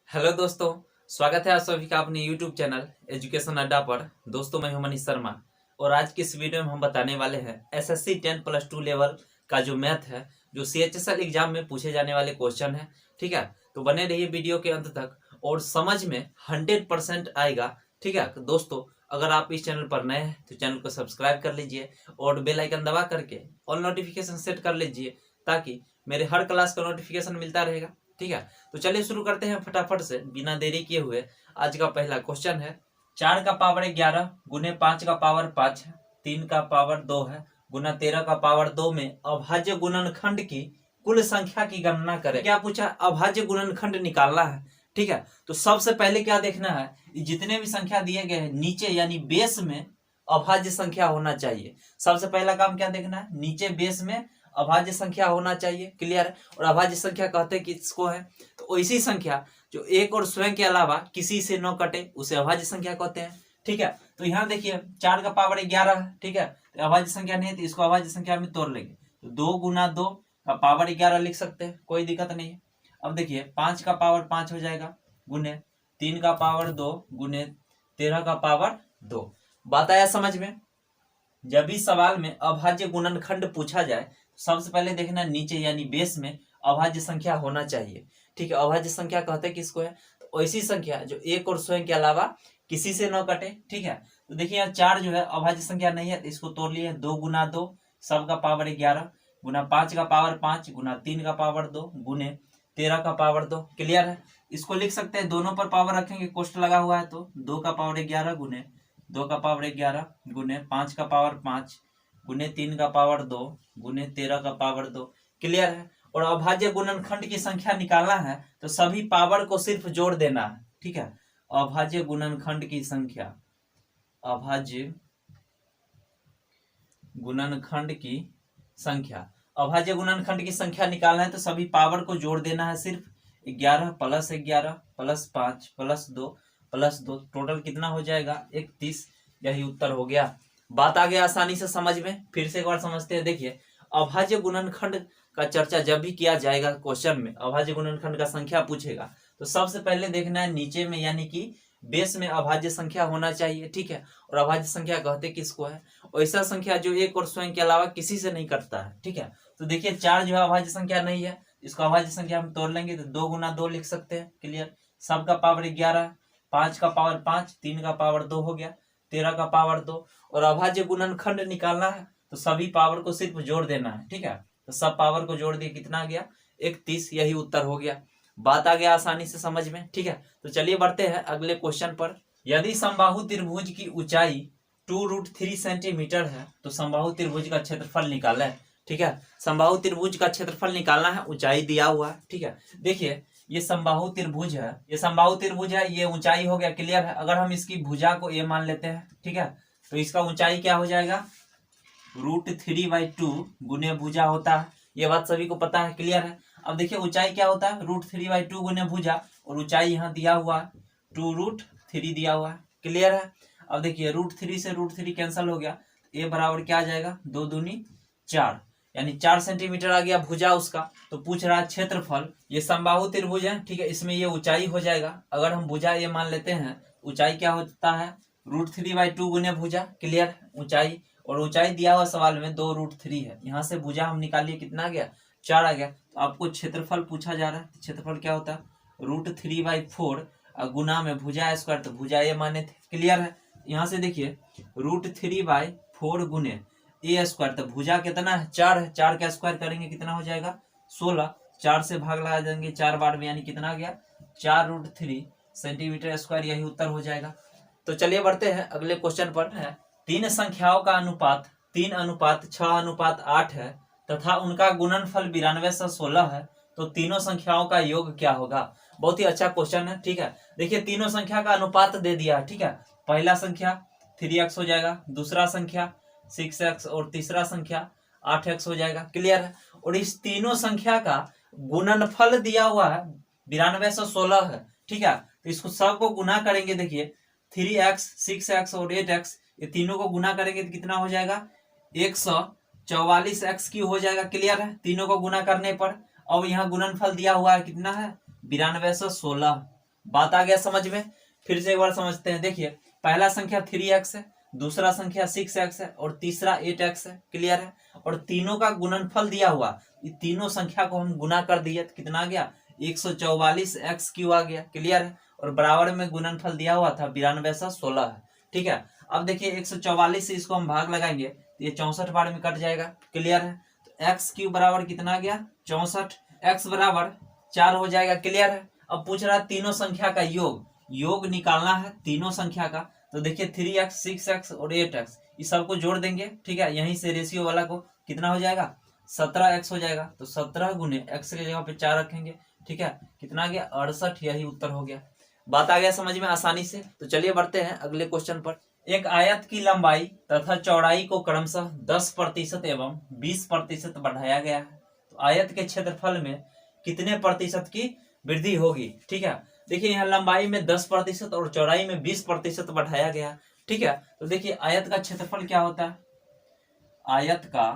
Hello दोस्तों, स्वागत है आप सभी का अपने यूट्यूब चैनल एजुकेशन अड्डा पर। दोस्तों, मैं हूं मनीष शर्मा और आज की इस वीडियो में हम बताने वाले हैं एसएससी 10+2 लेवल का जो मैथ है, जो सीएचएसएल एग्जाम में पूछे जाने वाले क्वेश्चन है। ठीक है, तो बने रहिए वीडियो के अंत तक और समझ में 100% आएगा। ठीक है दोस्तों, अगर आप इस चैनल पर नए हैं तो चैनल को सब्सक्राइब कर लीजिए और बेल आइकन दबा करके ऑल नोटिफिकेशन सेट कर लीजिए ताकि मेरे हर क्लास का नोटिफिकेशन मिलता रहेगा। ठीक है, तो चलिए शुरू करते हैं फटाफट से बिना देरी किए हुए। आज का पहला क्वेश्चन है 4 का पावर 11 गुने 5 का पावर 5 है, 3 का पावर 2 है गुना 13 का पावर 2 में अभाज्य गुणनखंड की कुल संख्या की गणना करें। क्या पूछा? अभाज्य गुणनखंड निकालना है। ठीक है, तो सबसे पहले क्या देखना है, जितने भी संख्या दिए गए हैं नीचे यानी बेस में अभाज्य संख्या होना चाहिए। सबसे पहला काम क्या देखना है, नीचे बेस में अभाज्य संख्या होना चाहिए। क्लियर है? और अभाज्य संख्या कहते किसको है? तो ऐसी संख्या जो एक और स्वयं के अलावा किसी से न कटे उसे अभाज्य संख्या कहते हैं। ठीक है, तो यहाँ देखिए 4 का पावर 11 है। ठीक है, तो अभाज्य संख्या नहीं है तो इसको अभाज्य संख्या में तोड़ लेंगे तो 2 गुना 2 का पावर 11 लिख सकते हैं, कोई दिक्कत नहीं है। अब देखिए 5 का पावर 5 हो जाएगा गुने 3 का पावर 2 गुने 13 का पावर 2। बात आया समझ में? जब भी सवाल में अभाज्य गुणनखंड पूछा जाए सबसे पहले देखना नीचे यानी बेस में अभाज्य संख्या होना चाहिए। ठीक है, अभाज्य संख्या कहते किसको है? तो ऐसी संख्या जो एक और स्वयं के अलावा किसी से न कटे। ठीक है, तो देखिए यहाँ 4 जो है अभाज्य संख्या नहीं है तो इसको तोड़ लिए 2 गुना 2 सबका पावर 11 गुना 5 का पावर 5 गुना 3 का पावर 2 गुने 13 का पावर 2। क्लियर है? इसको लिख सकते हैं, दोनों पर पावर रखेंगे, कोष्ट लगा हुआ है तो 2 का पावर 11 गुने 2 का पावर 11 गुने 5 का पावर 5 गुने 3 का पावर 2 गुने 13 का पावर 2। क्लियर है? और अभाज्य गुणनखंड की संख्या निकालना है तो सभी पावर को सिर्फ जोड़ देना है। ठीक है, अभाज्य गुणनखंड की संख्या, अभाज्य गुणनखंड की संख्या, अभाज्य गुणनखंड की संख्या निकालना है तो सभी पावर को जोड़ देना है। सिर्फ 11 plus 11 plus 5 plus 2 plus 2 total कितना हो जाएगा? 31। यही उत्तर हो गया। बात आ गया आसानी से समझ में। फिर से एक बार समझते हैं। देखिए अभाज्य गुणनखंड का चर्चा जब भी किया जाएगा क्वेश्चन में, अभाज्य गुणनखंड का संख्या पूछेगा तो सबसे पहले देखना है नीचे में यानी कि बेस में अभाज्य संख्या होना चाहिए। ठीक है, और अभाज्य संख्या कहते किसको है? ऐसा संख्या जो एक और स्वयं के अलावा किसी से नहीं कटता है। ठीक है, तो देखिए 4 जो है अभाज्य संख्या नहीं है, इसको अभाज्य संख्या हम तोड़ लेंगे तो 2 गुना 2 लिख सकते हैं। क्लियर? सबका पावर 11, 5 का पावर 5, 3 का पावर 2 हो गया, 13 का पावर 2। और अभाज्य गुणनखंड निकालना है तो सभी पावर को सिर्फ जोड़ देना है। ठीक है, तो सब पावर को जोड़ दिए, कितना आ गया? 31। यही उत्तर हो गया। बात आ गया आसानी से समझ में। ठीक है, तो चलिए बढ़ते हैं अगले क्वेश्चन पर। यदि समबाहु त्रिभुज की ऊंचाई 2√3 सेंटीमीटर है तो समबाहु त्रिभुज का क्षेत्रफल निकाला है। ठीक है, समबाहु त्रिभुज का क्षेत्रफल निकालना है, ऊंचाई दिया हुआ है। ठीक है, देखिए ये समबाहु त्रिभुज है, ये समबाहु त्रिभुज है, ये ऊंचाई हो गया। क्लियर है? अगर हम इसकी भुजा को ए मान लेते हैं, ठीक है, तो इसका ऊंचाई क्या हो जाएगा? √3/2 गुने भुजा होता है। ये बात सभी को पता है। क्लियर है? अब देखिए ऊंचाई क्या होता है? √3/2 गुने भुजा, और ऊंचाई यहाँ दिया हुआ 2√3 दिया हुआ है। क्लियर है? अब देखिए √3 से √3 कैंसिल हो गया, ए बराबर क्या आ जाएगा? 2 दूनी 4 यानी 4 सेंटीमीटर आ गया भुजा उसका। तो पूछ रहा है क्षेत्रफल, ये समबाहु त्रिभुज है। ठीक है, इसमें ये ऊंचाई हो जाएगा। अगर हम भुजा ये मान लेते हैं, ऊंचाई क्या होता है? √3/2 गुने भुजा। क्लियर? ऊंचाई, और ऊंचाई दिया हुआ सवाल में 2√3 है, यहाँ से भुजा हम निकालिए, कितना आ गया? 4 आ गया। तो आपको क्षेत्रफल पूछा जा रहा है, तो क्षेत्रफल क्या होता है? √3/4 गुना में भुजा स्क्वायर, तो भुजा ये माने थे। क्लियर है? यहाँ से देखिए √3/4 गुने ए स्क्वायर, तो भुजा कितना है? 4 है। 4 का स्क्वायर करेंगे कितना हो जाएगा? 16। 4 से भाग लगा देंगे 4 बार में, यानी कितना आ गया? 4√3 सेंटीमीटर स्क्वायर। यही उत्तर हो जाएगा। तो चलिए बढ़ते हैं अगले क्वेश्चन पर। है 3 संख्याओं का अनुपात 3:6:8 है तथा उनका गुणनफल 92 से 16 है, तो तीनों संख्याओं का योग क्या होगा? बहुत ही अच्छा क्वेश्चन है। ठीक है, देखिए तीनों संख्या का अनुपात दे दिया। ठीक है, पहला संख्या 3x हो जाएगा, दूसरा संख्या 6x और तीसरा संख्या 8x हो जाएगा। क्लियर है? और इस तीनों संख्या का गुणनफल दिया हुआ है 92 से 16 है। ठीक है, तो इसको सबको गुना करेंगे। देखिए 3x 6x और 8x, ये तीनों को गुना करेंगे तो कितना हो जाएगा? 144x की हो जाएगा। क्लियर है? तीनों को गुना करने पर। अब यहाँ गुणनफल दिया हुआ है, कितना है? 92 से 16। बात आ गया समझ में। फिर से एक बार समझते हैं। देखिए पहला संख्या 3x है, दूसरा संख्या 6x है और तीसरा 8x है। क्लियर है। और तीनों का गुणनफल दिया हुआ, ये तीनों संख्या को हम गुना कर दिए तो कितना आ गया 144x³ आ गया। क्लियर है। और बराबर में गुणनफल दिया हुआ था 92/16 है। ठीक है। अब देखिए 144 से इसको हम भाग लगाएंगे तो ये 64 बार में कट जाएगा। क्लियर है। तो x³ बराबर कितना आ गया 64, x बराबर 4 हो जाएगा। क्लियर है। अब पूछ रहा है तीनों संख्या का योग निकालना है तीनों संख्या का। तो देखिए 3x 6x और 8x ये सबको जोड़ देंगे। ठीक है। यहीं से रेशियो वाला को कितना हो जाएगा 17x हो जाएगा। तो 17 गुने x की जगह पे 4 रखेंगे। ठीक है। कितना आ गया 68, यही उत्तर हो गया। बात आ गया समझ में आसानी से। तो चलिए बढ़ते हैं अगले क्वेश्चन पर। एक आयत की लंबाई तथा चौड़ाई को क्रमशः 10% एवं 20% बढ़ाया गया है। तो आयत के क्षेत्रफल में कितने प्रतिशत की वृद्धि होगी। ठीक है। देखिए यहाँ लंबाई में 10% और चौड़ाई में 20% बढ़ाया गया। ठीक है। तो देखिए आयत का क्षेत्रफल क्या होता है, आयत का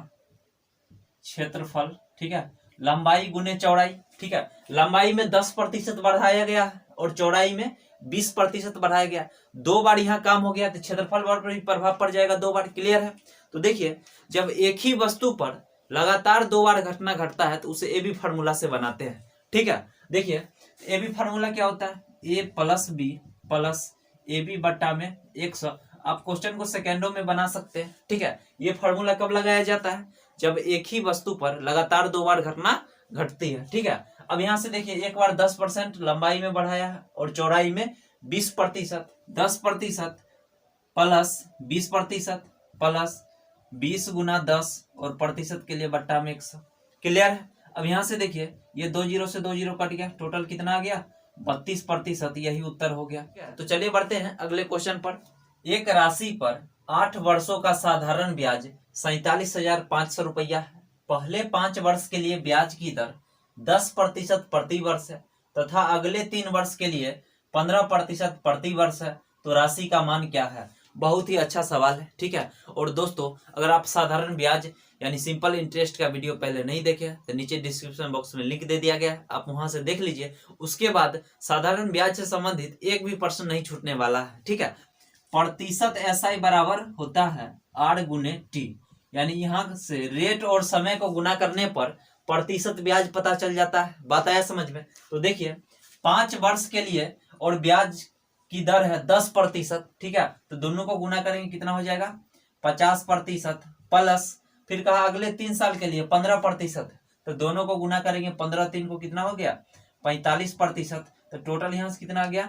क्षेत्रफल, ठीक है, लंबाई गुने चौड़ाई। ठीक है। लंबाई में 10% बढ़ाया गया और चौड़ाई में 20% बढ़ाया गया। 2 बार यहाँ काम हो गया तो क्षेत्रफल पर भी प्रभाव पड़ जाएगा 2 बार। क्लियर है। तो देखिए जब एक ही वस्तु पर लगातार 2 बार घटना घटता है तो उसे ए बी फार्मूला से बनाते हैं। ठीक है। देखिए ए बी फार्मूला क्या होता है, a + b + ab बट्टा में 100। आप क्वेश्चन को सेकेंडों में बना सकते हैं। ठीक है। ये फार्मूला कब लगाया जाता है, जब एक ही वस्तु पर लगातार 2 बार घटना घटती है। ठीक है। अब यहाँ से देखिए एक बार 10% लंबाई में बढ़ाया है और चौड़ाई में 20%। 10% प्लस 20% प्लस 20 गुना 10 और प्रतिशत के लिए बट्टा में 100। क्लियर है। अब यहाँ से देखिए ये 2 जीरो से 2 जीरो कट गया, टोटल कितना आ गया 32%, यही उत्तर हो गया। तो चलिए बढ़ते हैं अगले क्वेश्चन पर। एक राशि पर 8 वर्षों का साधारण ब्याज 47,500 रुपया है। पहले 5 वर्ष के लिए ब्याज की दर 10% प्रति वर्ष है तथा अगले 3 वर्ष के लिए 15% प्रति वर्ष है। तो राशि का मान क्या है। बहुत ही अच्छा सवाल है। ठीक है। और दोस्तों अगर आप साधारण ब्याज यानी सिंपल इंटरेस्ट का वीडियो पहले नहीं देखे तो नीचे डिस्क्रिप्शन बॉक्स में लिंक दे दिया गया है, आप वहां से देख लीजिए। उसके बाद साधारण ब्याज से संबंधित एक भी प्रश्न नहीं छूटने वाला है। ठीक है। प्रतिशत SI बराबर होता है R गुने T, यानी यहाँ से रेट और समय को गुना करने पर प्रतिशत ब्याज पता चल जाता है। बात आया समझ में। तो देखिए 5 वर्ष के लिए और ब्याज की दर है 10%। ठीक है। तो दोनों को गुना करेंगे कितना हो जाएगा 50% प्लस फिर कहा अगले 3 साल के लिए 15%। तो दोनों को गुना करेंगे 15 3 को कितना हो गया 45%। तो टोटल यहाँ से कितना आ गया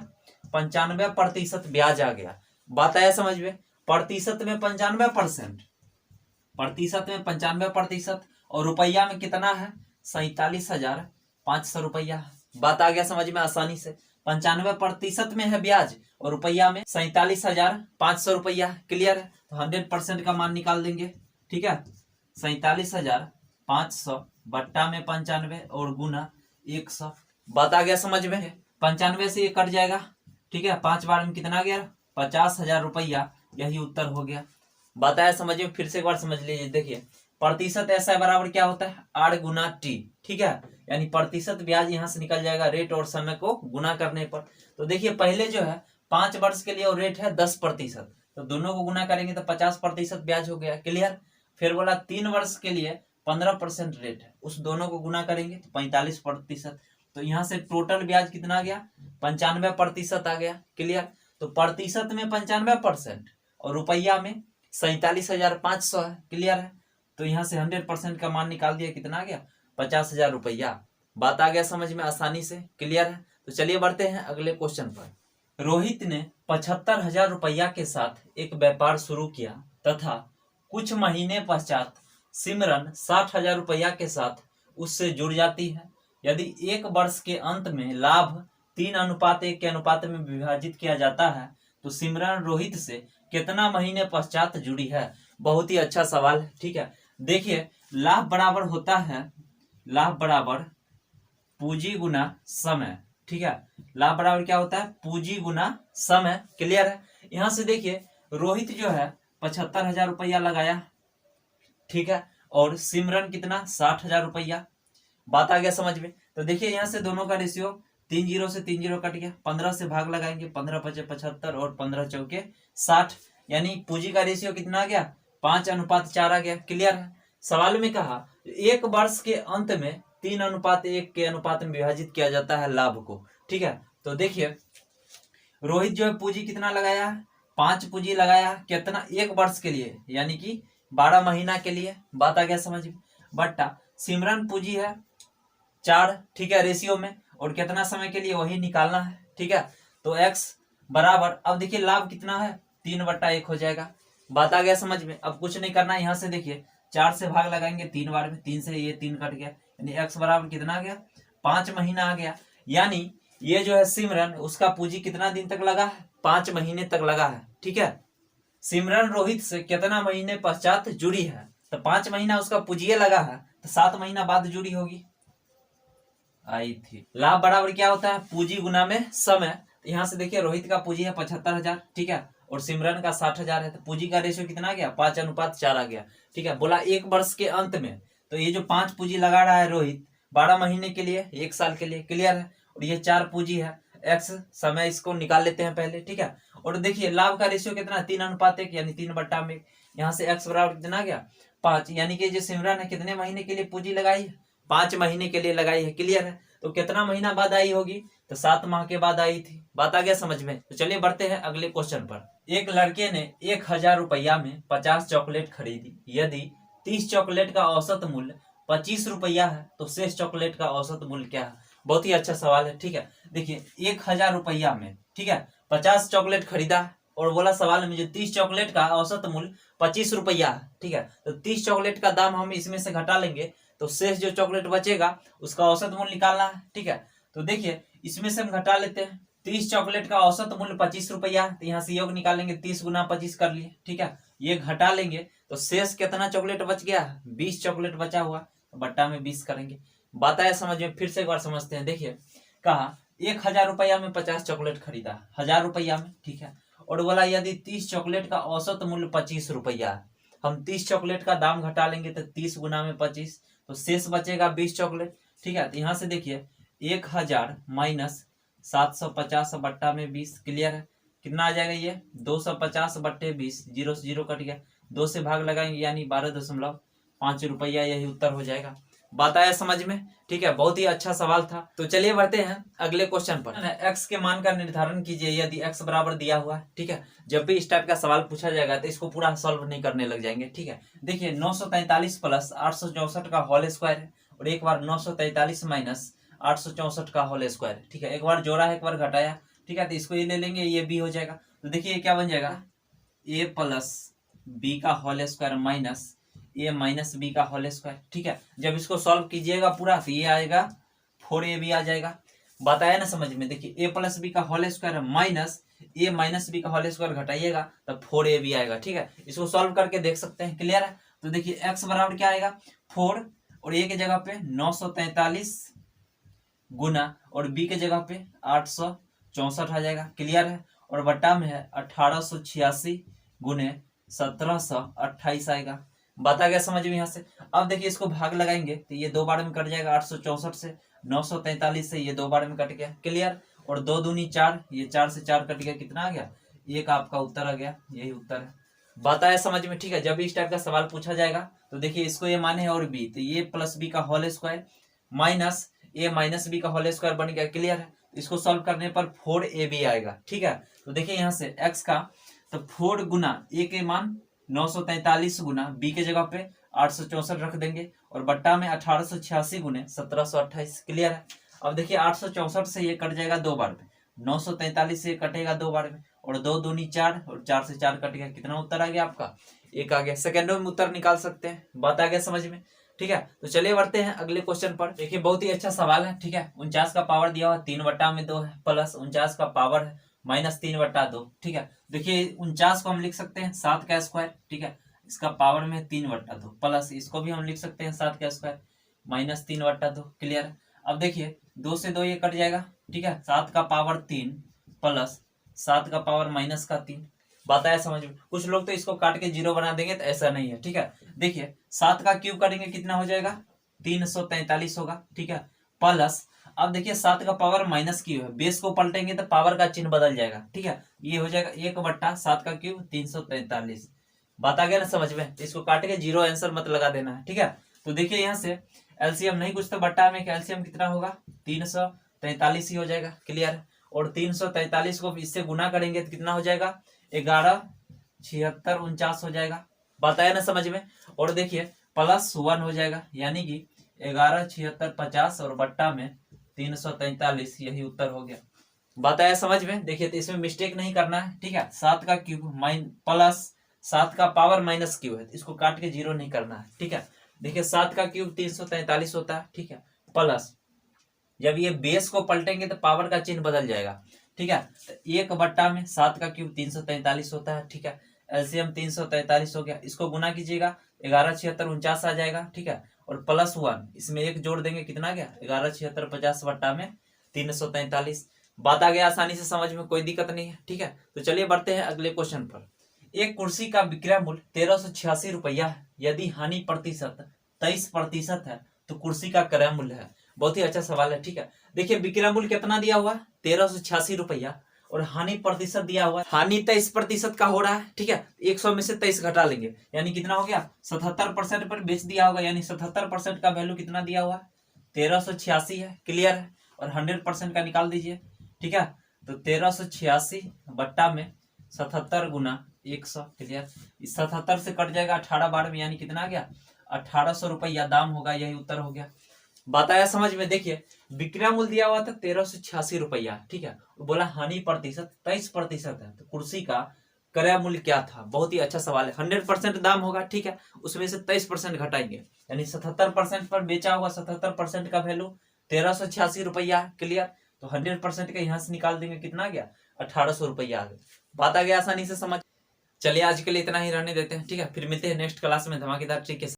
95% ब्याज आ गया। बात आया समझ में। प्रतिशत में 95%, प्रतिशत में 95% और रुपया में कितना है 47,500 रुपया। बात आ गया समझ में आसानी से। 95% में है ब्याज और रुपया में 47,500 रुपया। क्लियर है। तो 100% का मान निकाल देंगे। ठीक है। 47,500 बट्टा में 95 और गुना 100। बात आ गया समझ में। 95 से ये कट जाएगा। ठीक है। 5 बार में कितना आ गया 50,000 रुपया, यही उत्तर हो गया। बात आया समझ में। फिर से एक बार समझ लीजिए। देखिए प्रतिशत SI बराबर क्या होता है R गुना T। ठीक है। यानी प्रतिशत ब्याज यहाँ से निकल जाएगा रेट और समय को गुना करने पर। तो देखिए पहले जो है 5 वर्ष के लिए और रेट है 10%, तो दोनों को गुना करेंगे तो 50% ब्याज हो गया। क्लियर। फिर बोला 3 वर्ष के लिए 15% रेट है, उस दोनों को गुना करेंगे तो 45%। तो यहाँ से टोटल ब्याज कितना आ गया 95% आ गया। क्लियर। तो प्रतिशत में 95% और रुपया में 47,500 है। क्लियर है। तो यहाँ से 100% का मान निकाल दिया, कितना आ गया 50,000 रुपया। बात आ गया समझ में आसानी से। क्लियर है। तो चलिए बढ़ते हैं अगले क्वेश्चन पर। रोहित ने 75,000 रुपया के साथ एक व्यापार शुरू किया तथा कुछ महीने पश्चात सिमरन 60,000 रुपया के साथ उससे जुड़ जाती है। यदि 1 वर्ष के अंत में लाभ 3:1 के अनुपात में विभाजित किया जाता है तो सिमरन रोहित से कितना महीने पश्चात जुड़ी है। बहुत ही अच्छा सवाल है। ठीक है। देखिए लाभ बराबर होता है, लाभ बराबर पूंजी गुना समय। ठीक है। लाभ बराबर क्या होता है पूंजी गुना समय। क्लियर है। यहां से देखिए रोहित जो है 75,000 रुपया लगाया। ठीक है। और सिमरन कितना 60,000 रुपया। बात आ गया समझ में। तो देखिए यहाँ से दोनों का रेशियो तीन जीरो से तीन जीरो कट गया, 15 से भाग लगाएंगे, 15 पचे 75 और 15 चौके 60, यानी पूंजी का रेशियो कितना आ गया 5:4 आ गया। क्लियर है। सवाल में कहा एक वर्ष के अंत में 3:1 के अनुपात में विभाजित किया जाता है लाभ को। ठीक है, तो देखिए रोहित जो है पूंजी कितना लगाया है 5 पूंजी लगाया, कितना एक वर्ष के लिए यानी कि 12 महीना के लिए। बात आ गया समझ में। बट्टा सिमरन पूंजी है 4, ठीक है, रेशियो में, और कितना समय के लिए वही निकालना है। ठीक है, तो x बराबर, अब देखिए लाभ कितना है 3/1 हो जाएगा। बात आ गया समझ में। अब कुछ नहीं करना है, यहाँ से देखिए 4 से भाग लगाएंगे 3 बार में, 3 से ये 3 कट गया, यानी x बराबर कितना आ गया 5 महीना आ गया। यानी ये जो है सिमरन उसका पूंजी कितना दिन तक लगा है 5 महीने तक लगा है। ठीक है, सिमरन रोहित से कितना महीने पश्चात जुड़ी है, तो 5 महीना उसका पूंजी लगा है, तो 7 महीना बाद जुड़ी होगी, आई थी। लाभ बराबर क्या होता है पूंजी गुना में समय। तो यहाँ से देखिए रोहित का पूंजी है 75,000, ठीक है, और सिमरन का 60,000 है, तो पूंजी का रेशियो कितना आ गया 5:4 आ गया। ठीक है, बोला एक वर्ष के अंत में, तो ये जो 5 पूंजी लगा रहा है रोहित 12 महीने के लिए, 1 साल के लिए। क्लियर है। और ये 4 पूंजी है, एक्स समय, इसको निकाल लेते हैं पहले। ठीक है, और देखिए लाभ का रेशियो कितना 3:1 यानी 3/1। यहाँ से एक्स बराबर कितना आ गया 5, यानी कि जो सिमरन है कितने महीने के लिए पूंजी लगाई है 5 महीने के लिए लगाई है। क्लियर है। तो कितना महीना बाद आई होगी, तो 7 माह के बाद आई थी। बात आ गया समझ में। तो चलिए बढ़ते हैं अगले क्वेश्चन पर। एक लड़के ने 1,000 रुपया में 50 चॉकलेट खरीदी। यदि 30 चॉकलेट का औसत मूल्य 25 रुपया है, तो शेष चॉकलेट का औसत मूल्य क्या है। बहुत ही अच्छा सवाल है। ठीक है, देखिए 1,000 रुपया में, ठीक है, 50 चॉकलेट खरीदा, और बोला सवाल में जो 30 चॉकलेट का औसत मूल्य 25 रुपया है। ठीक है, तो 30 चॉकलेट का दाम हम इसमें से घटा लेंगे, तो शेष जो चॉकलेट बचेगा उसका औसत मूल्य निकालना है। ठीक है, तो देखिए इसमें से हम घटा लेते हैं। 30 चॉकलेट का औसत मूल्य 25 रुपया, तो यहाँ से योग निकालेंगे, 30 गुना 25 कर लिए। ठीक है, ये घटा लेंगे तो शेष कितना चॉकलेट बच गया 20 चॉकलेट बचा हुआ, तो बट्टा में 20 करेंगे। बात आया समझ में। फिर से एक बार समझते हैं। देखिए कहा 1,000 रुपया में 50 चॉकलेट खरीदा, 1,000 रुपया में, ठीक है, और बोला यदि 30 चॉकलेट का औसत मूल्य 25 रुपया है, हम 30 चॉकलेट का दाम घटा लेंगे, तो 30 गुना में 25, तो शेष बचेगा 20 चॉकलेट। ठीक है, तो यहाँ से देखिए 1,000 माइनस 750 बट्टा में 20। क्लियर है। कितना आ जाएगा ये 250 बट्टे 20, 0 से 0 कट गया, 2 से भाग लगाएंगे यानी 12.5 रुपया, यही उत्तर हो जाएगा। बात आया समझ में। ठीक है, बहुत ही अच्छा सवाल था। तो चलिए बढ़ते हैं अगले क्वेश्चन पर। एक्स के मान का निर्धारण कीजिए यदि एक्स बराबर दिया हुआ है। ठीक है, जब भी इस टाइप का सवाल पूछा जाएगा तो इसको पूरा सॉल्व नहीं करने लग जाएंगे। ठीक है, देखिए 943 प्लस 864 का होल स्क्वायर है, और एक बार 943 माइनस 864 का होल स्क्वायर है। ठीक है, एक बार जोड़ा है एक बार घटाया। ठीक है, तो इसको ये ले लेंगे, ये बी हो जाएगा। तो देखिए क्या बन जाएगा ए प्लस बी का होल स्क्वायर माइनस ए माइनस बी का होल स्क्वायर। ठीक है, जब इसको सॉल्व कीजिएगा पूरा तो ये आएगा 4ab आ जाएगा। बताया ना समझ में। देखिए ए प्लस बी का होल स्क्वायर माइनस ए माइनस बी का होल स्क्वायर घटाइएगा तब 4ab आएगा। ठीक है, इसको सॉल्व करके देख सकते हैं। क्लियर है। तो देखिए एक्स बराबर क्या आएगा 4, और ए के जगह पे 943 गुना, और बी के जगह पे 864 आ जाएगा। क्लियर है। और बट्टा में है 1886 गुने 1728 आएगा। बात आ गया समझ में यहाँ से। अब देखिए इसको भाग लगाएंगे तो ये 2 बार में कट जाएगा, 864 से, 943 से ये 2 बार में कट गया। क्लियर। और 2 दूनी 4, ये 4 से 4 कट गया, कितना आ गया एक आपका उत्तर आ गया, यही उत्तर है। बात आया समझ में। ठीक है, जब इस टाइप का सवाल पूछा जाएगा तो देखिए इसको ये माने है और बी, तो ये प्लस बी का होल स्क्वायर माइनस ए माइनस बी का होल स्क्वायर बन गया। क्लियर है। इसको सॉल्व करने पर 4ab आएगा। ठीक है, तो देखिए यहाँ से x का, तो 4 गुना ए के मान 943 गुना बी के जगह पे 864 रख देंगे, और बट्टा में 1886 गुने 1728। क्लियर है। अब देखिए 864 से ये कट जाएगा 2 बार में, 943 से कटेगा 2 बार में, और 2 दूनी 4, और 4 से 4 कट गया, कितना उत्तर आ गया आपका एक आ गया। सेकेंडों में उत्तर निकाल सकते हैं। बात आ गया समझ में। ठीक है, तो चलिए बढ़ते हैं अगले क्वेश्चन पर। देखिए बहुत ही अच्छा सवाल है। ठीक है, 49 का पावर दिया हुआ 3/2 है, प्लस 49 का पावर है माइनस 3/2। ठीक है, देखिए 49 को हम लिख सकते हैं 7 का स्क्वायर। ठीक है, इसका पावर में 3/2, प्लस इसको भी हम लिख सकते हैं 7 का स्क्वायर माइनस 3/2। क्लियर है। अब देखिए 2 से 2 ये कट जाएगा। ठीक है, 7 का पावर 3 प्लस 7 का पावर माइनस का 3। बताया समझ में। कुछ लोग तो इसको काट के 0 बना देंगे, तो ऐसा नहीं है। ठीक है, देखिए 7 का क्यूब करेंगे कितना हो जाएगा 343 होगा। ठीक है, प्लस अब देखिए 7 का पावर माइनस क्यू है, बेस को पलटेंगे तो पावर का चिन्ह बदल जाएगा। ठीक है, ये हो जाएगा 1/7 का क्यूब 343। बात आ गया ना समझ में। इसको काट के जीरो आंसर मत लगा देना है। ठीक है, तो देखिए यहाँ से एलसीएम नहीं कुछ तो बट्टा में एलसीएम कितना होगा 343 ही हो जाएगा। क्लियर। और 343 को इससे गुना करेंगे तो कितना हो जाएगा 11 76 49 हो जाएगा। बात आया ना समझ में। और देखिए +1 हो जाएगा, यानी कि 11 76 50 और बट्टा में 343, यही उत्तर हो गया। बात आया समझ में। देखिए तो इसमें मिस्टेक नहीं करना है। ठीक है, 7 का क्यूब प्लस 7 का पावर माइनस क्यू है, इसको काट के जीरो नहीं करना है। ठीक है, देखिए 7 का क्यूब 343 होता है। ठीक है, प्लस जब ये बेस को पलटेंगे तो पावर का चिन्ह बदल जाएगा। ठीक है, तो 1/7 का क्यूब 343 होता है। ठीक है, एलसीएम 343 हो गया, इसको गुना कीजिएगा 11 76 49 आ जाएगा। ठीक है, और +1 इसमें एक जोड़ देंगे, कितना आ गया 11 76 50 बट्टा में 343। बात आ गया आसानी से समझ में, कोई दिक्कत नहीं है। ठीक है, तो चलिए बढ़ते हैं अगले क्वेश्चन पर। एक कुर्सी का विक्रय मूल्य 1386 रुपया है, यदि हानि प्रतिशत 23% है तो कुर्सी का क्रय मूल्य है। बहुत ही अच्छा सवाल है। ठीक है, देखिए विक्रय मूल्य कितना दिया हुआ 1386 रुपया, और हानि प्रतिशत दिया हुआ, हानि 23% का हो रहा है। ठीक है, 100 में से 23 घटा लेंगे, यानी कितना हो गया 77% पर बेच दिया होगा, यानी 77% का वैल्यू कितना दिया हुआ 1386 है। क्लियर है, और 100% का निकाल दीजिए। ठीक है, तो 1386 बट्टा में 77 गुना 100। क्लियर, इस 77 से कट जाएगा 18 बार में, यानी कितना आ गया 1800 रुपया दाम होगा, यही उत्तर हो गया। बात आया समझ में। देखिए विक्रय मूल्य दिया हुआ था 1386 रुपया। ठीक है, बोला हानि प्रतिशत 23% है, तो कुर्सी का क्रय मूल्य क्या था। बहुत ही अच्छा सवाल है। 100% दाम होगा। ठीक है, उसमें से 23% घटाएंगे, यानी 77% पर बेचा होगा, 77% का वैल्यू 1386 रुपया। क्लियर, तो 100% का यहाँ से निकाल देंगे, कितना आ गया 1800 रुपया आ गया। बात आ गया आसानी से समझ। चलिए आज के लिए इतना ही रहने देते हैं। ठीक है, फिर मिलते हैं नेक्स्ट क्लास में धमाकेदार तरीके से।